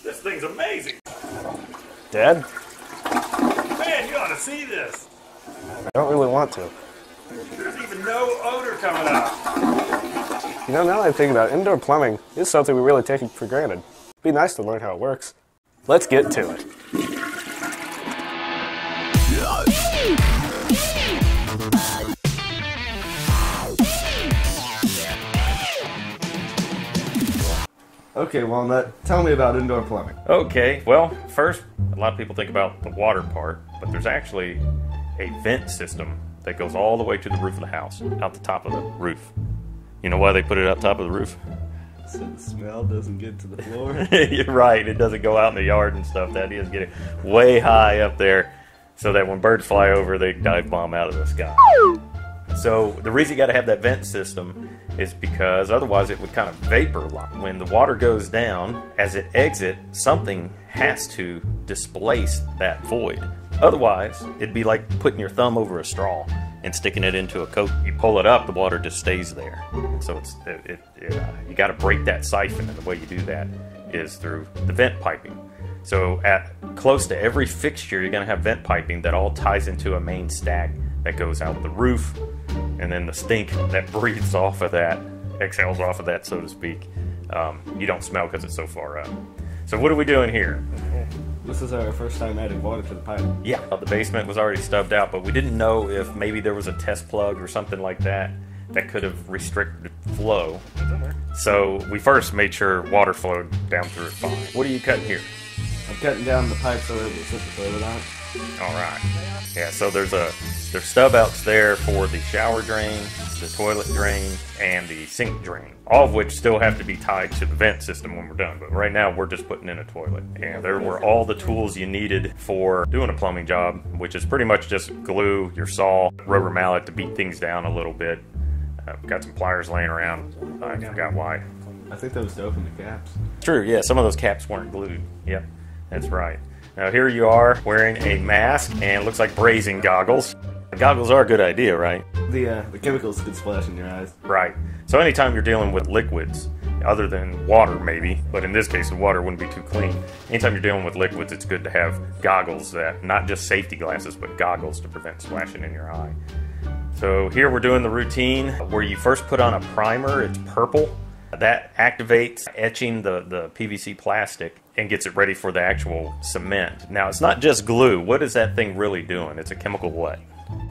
This thing's amazing. Dad? Man, you ought to see this. I don't really want to. There's even no odor coming out. You know, now that I think about it, indoor plumbing is something we really take for granted. It'd be nice to learn how it works. Let's get to it. Okay, Walnut, tell me about indoor plumbing. Okay, well, first, a lot of people think about the water part, but there's actually a vent system that goes all the way to the roof of the house, out the top of the roof. You know why they put it up top of the roof? So the smell doesn't get to the floor? You're right, it doesn't go out in the yard and stuff. That is getting way high up there so that when birds fly over, they dive bomb out of the sky. So the reason you got to have that vent system is because otherwise it would kind of vapor lock. When the water goes down, as it exits, something has to displace that void. Otherwise, it'd be like putting your thumb over a straw and sticking it into a Coke. You pull it up, the water just stays there. So you got to break that siphon, and the way you do that is through the vent piping. So at close to every fixture, you're going to have vent piping that all ties into a main stack that goes out the roof, and then the stink that breathes off of that, exhales off of that, so to speak. You don't smell because it's so far up. So what are we doing here? This is our first time adding water to the pipe. Yeah, the basement was already stubbed out, but we didn't know if maybe there was a test plug or something like that that could have restricted flow. So we first made sure water flowed down through it fine. What are you cutting here? I'm cutting down the pipe so that we'll sit the toilet on. All right. Yeah, so there's stub outs there for the shower drain, the toilet drain, and the sink drain, all of which still have to be tied to the vent system when we're done. But right now, we're just putting in a toilet. And there were all the tools you needed for doing a plumbing job, which is pretty much just glue, your saw, rubber mallet to beat things down a little bit. Got some pliers laying around. I forgot why. I think those to open the caps. True, yeah, some of those caps weren't glued. Yep, that's right. Now here you are wearing a mask and it looks like brazing goggles. The goggles are a good idea, right? The chemicals could splash in your eyes. Right. So anytime you're dealing with liquids, other than water maybe, but in this case the water wouldn't be too clean. Anytime you're dealing with liquids, it's good to have goggles that, not just safety glasses, but goggles to prevent splashing in your eye. So here we're doing the routine where you first put on a primer. It's purple. That activates etching the PVC plastic and gets it ready for the actual cement. Now, it's not just glue. What is that thing really doing? It's a chemical what?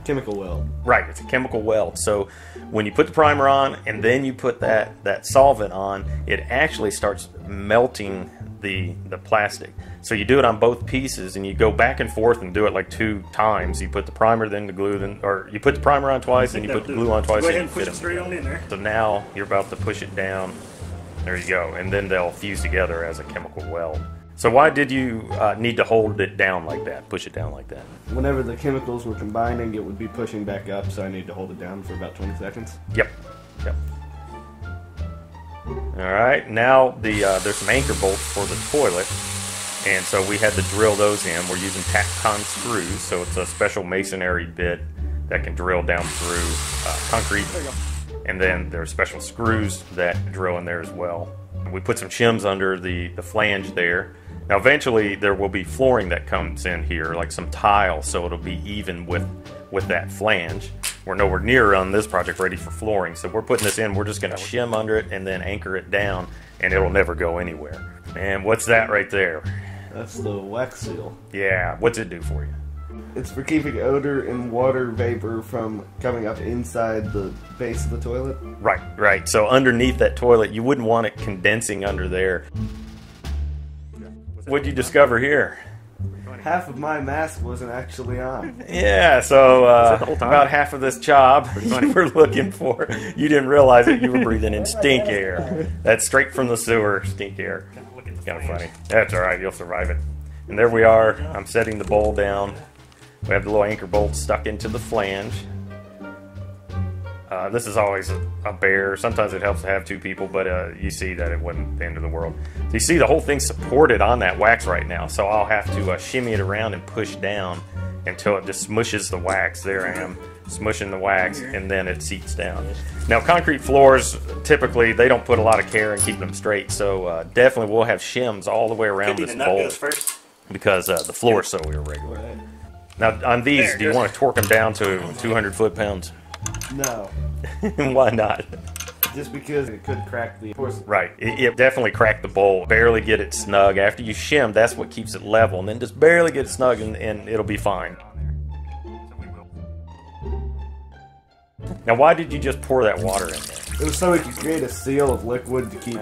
Chemical weld. Right, it's a chemical weld. So when you put the primer on and then you put that solvent on, it actually starts melting the plastic. So you do it on both pieces and you go back and forth and do it like 2 times. You put the primer, then the glue, then, or you put the primer on twice and you put the glue on twice. Go ahead and push it straight on in there. So now you're about to push it down. There you go. And then they'll fuse together as a chemical weld. So why did you need to hold it down like that, push it down like that? Whenever the chemicals were combining, it would be pushing back up, so I need to hold it down for about 20 seconds. Yep. All right, now there's some anchor bolts for the toilet, and so we had to drill those in. We're using Tacton screws, so it's a special masonry bit that can drill down through concrete. There you go. And then there's special screws that drill in there as well. We put some shims under the flange there. Now eventually there will be flooring that comes in here, like some tile, so it'll be even with that flange. We're nowhere near on this project ready for flooring, so we're putting this in. We're just going to shim under it and then anchor it down, and it'll never go anywhere. And what's that right there? That's the wax seal. Yeah, what's it do for you? It's for keeping odor and water vapor from coming up inside the base of the toilet. Right. So underneath that toilet, you wouldn't want it condensing under there. What'd you discover here? Half of my mask wasn't actually on. Yeah, so about half of this job you were looking for, you didn't realize it. You were breathing in stink air. That's straight from the sewer, stink air. It's kind of funny. That's all right. You'll survive it. And there we are. I'm setting the bowl down. We have the little anchor bolt stuck into the flange. This is always a bear. Sometimes it helps to have 2 people, but you see that it wasn't the end of the world. So you see the whole thing's supported on that wax right now, so I'll have to shimmy it around and push down until it just smushes the wax. There I am smushing the wax, and then it seats down. Now, concrete floors, typically, they don't put a lot of care in keeping them straight, so definitely we'll have shims all the way around this bowl because the floor is so irregular. Right. Now, on these, do you want to torque them down to 200 foot-pounds? No. Why not? Just because it could crack the porcelain. Right, it definitely cracked the bowl. Barely get it snug. After you shim, that's what keeps it level, and then just barely get it snug, and it'll be fine. Now, why did you just pour that water in there? It was so we could create a seal of liquid to keep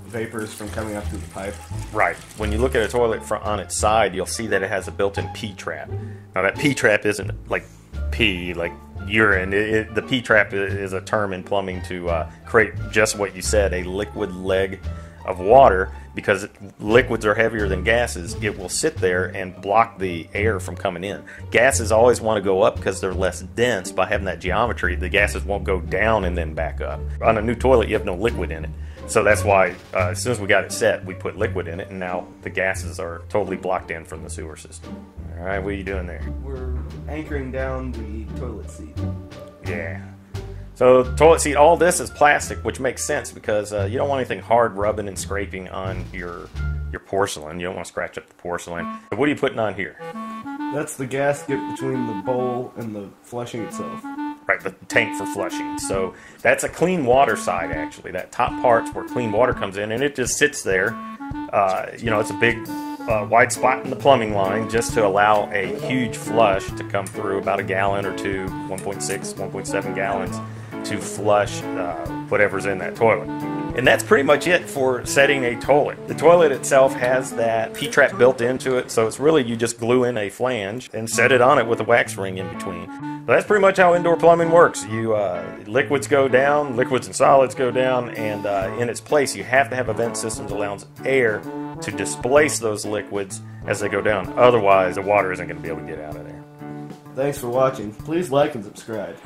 vapors from coming up through the pipe. Right. When you look at a toilet on its side, you'll see that it has a built-in P-trap. Now, that P-trap isn't like pee, like urine. The P-trap is a term in plumbing to create just what you said, a liquid leg of water. Because liquids are heavier than gases, it will sit there and block the air from coming in. Gases always want to go up because they're less dense. By having that geometry, the gases won't go down and then back up. On a new toilet, you have no liquid in it. So that's why as soon as we got it set, we put liquid in it, and now the gases are totally blocked in from the sewer system. All right, what are you doing there? We're anchoring down the toilet seat. Yeah. So toilet seat, all this is plastic, which makes sense because you don't want anything hard rubbing and scraping on your porcelain. You don't want to scratch up the porcelain. So what are you putting on here? That's the gasket between the bowl and the flushing itself. Right, the tank for flushing. So that's a clean water side, actually. That top part's where clean water comes in, and it just sits there. You know, it's a big wide spot in the plumbing line just to allow a huge flush to come through, about a gallon or two, 1.6, 1.7 gallons, to flush whatever's in that toilet. And that's pretty much it for setting a toilet. The toilet itself has that P-trap built into it, so it's really you just glue in a flange and set it on it with a wax ring in between. So that's pretty much how indoor plumbing works. You liquids go down, liquids and solids go down, and in its place you have to have a vent system that allows air to displace those liquids as they go down. Otherwise, the water isn't going to be able to get out of there. Thanks for watching. Please like and subscribe.